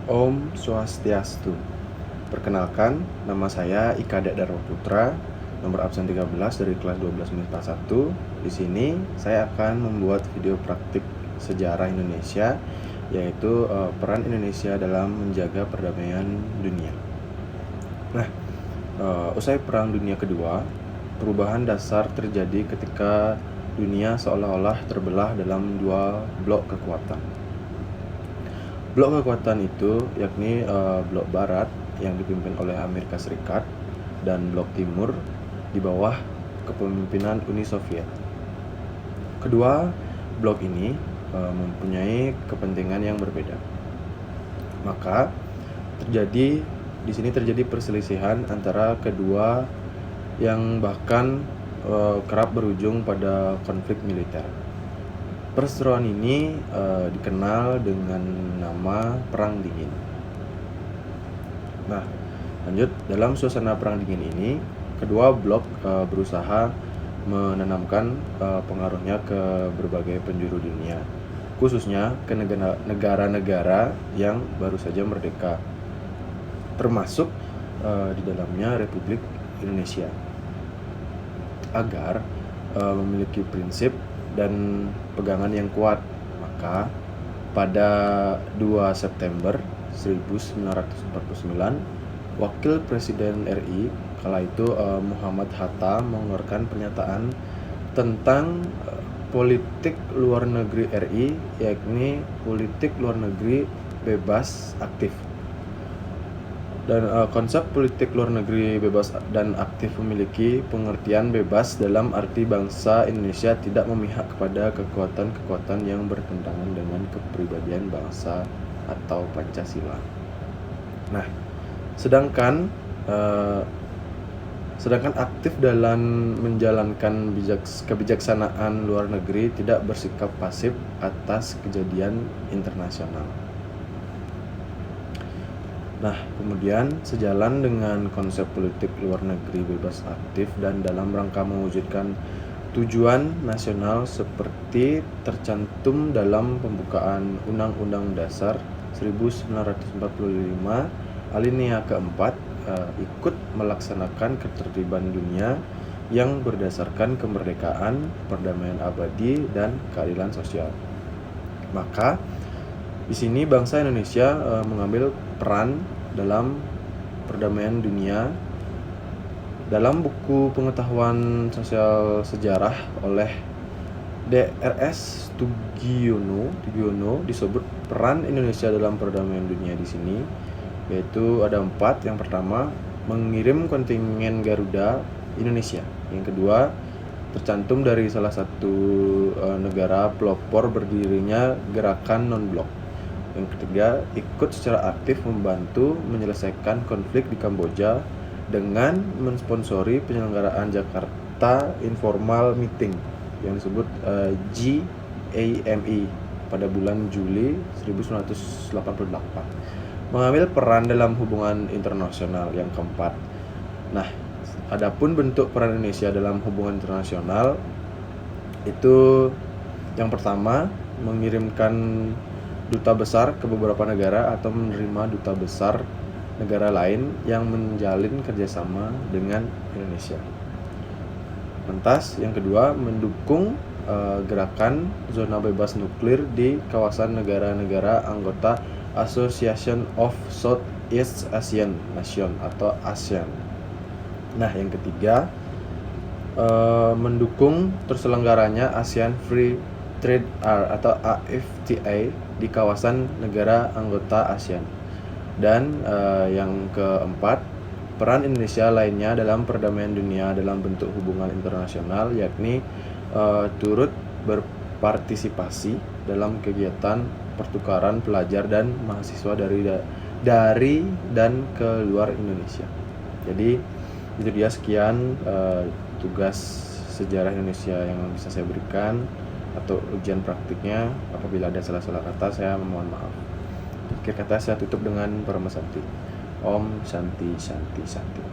Om Swastiastu. Perkenalkan, nama saya Ika Darwa Putra, nomor absen 13 dari kelas 12 MIPA 1. Di sini saya akan membuat video praktik sejarah Indonesia, yaitu peran Indonesia dalam menjaga perdamaian dunia. Nah, usai Perang Dunia Kedua, perubahan dasar terjadi ketika dunia seolah-olah terbelah dalam dua blok kekuatan. Blok kekuatan itu yakni blok barat yang dipimpin oleh Amerika Serikat dan blok timur di bawah kepemimpinan Uni Soviet. Kedua blok ini mempunyai kepentingan yang berbeda. Maka di sini terjadi perselisihan antara kedua yang bahkan kerap berujung pada konflik militer. Perseteruan ini dikenal dengan nama Perang Dingin. Nah, lanjut, dalam suasana Perang Dingin ini, kedua blok berusaha menanamkan pengaruhnya ke berbagai penjuru dunia, khususnya ke negara-negara yang baru saja merdeka, termasuk di dalamnya Republik Indonesia, agar memiliki prinsip dan pegangan yang kuat. Maka pada 2 September 1949, Wakil Presiden RI kala itu Muhammad Hatta mengeluarkan pernyataan tentang politik luar negeri RI, yakni politik luar negeri bebas aktif. Dan konsep politik luar negeri bebas dan aktif memiliki pengertian bebas dalam arti bangsa Indonesia tidak memihak kepada kekuatan-kekuatan yang bertentangan dengan kepribadian bangsa atau Pancasila. Nah, sedangkan aktif dalam menjalankan kebijaksanaan luar negeri, tidak bersikap pasif atas kejadian internasional. Nah, kemudian sejalan dengan konsep politik luar negeri bebas aktif dan dalam rangka mewujudkan tujuan nasional seperti tercantum dalam pembukaan Undang-Undang Dasar 1945 alinea keempat, ikut melaksanakan ketertiban dunia yang berdasarkan kemerdekaan, perdamaian abadi, dan keadilan sosial. Maka di sini bangsa Indonesia mengambil peran dalam perdamaian dunia. Dalam buku pengetahuan sosial sejarah oleh Drs. Tugiono disebut peran Indonesia dalam perdamaian dunia di sini, yaitu ada 4. Yang pertama, mengirim kontingen Garuda Indonesia. Yang kedua, tercantum dari salah satu negara pelopor berdirinya gerakan non-blok. Yang ketiga, ikut secara aktif membantu menyelesaikan konflik di Kamboja dengan mensponsori penyelenggaraan Jakarta Informal Meeting yang disebut GAME pada bulan Juli 1988. Mengambil peran dalam hubungan internasional yang keempat. Nah, adapun bentuk peran Indonesia dalam hubungan internasional itu yang pertama, mengirimkan duta besar ke beberapa negara atau menerima duta besar negara lain yang menjalin kerjasama dengan Indonesia. Lantas, yang kedua, mendukung gerakan zona bebas nuklir di kawasan negara-negara anggota Association of Southeast Asian Nation atau ASEAN. Nah, yang ketiga, mendukung terselenggaranya ASEAN Free Trade atau AFTA di kawasan negara anggota ASEAN. Dan yang keempat, peran Indonesia lainnya dalam perdamaian dunia dalam bentuk hubungan internasional, yakni turut berpartisipasi dalam kegiatan pertukaran pelajar dan mahasiswa dari dan ke luar Indonesia. Jadi itu dia, sekian tugas sejarah Indonesia yang bisa saya berikan atau ujian praktiknya. Apabila ada salah-salah kata, saya memohon maaf. Akhir kata saya tutup dengan Parama Santi. Om Santi Santi Santi.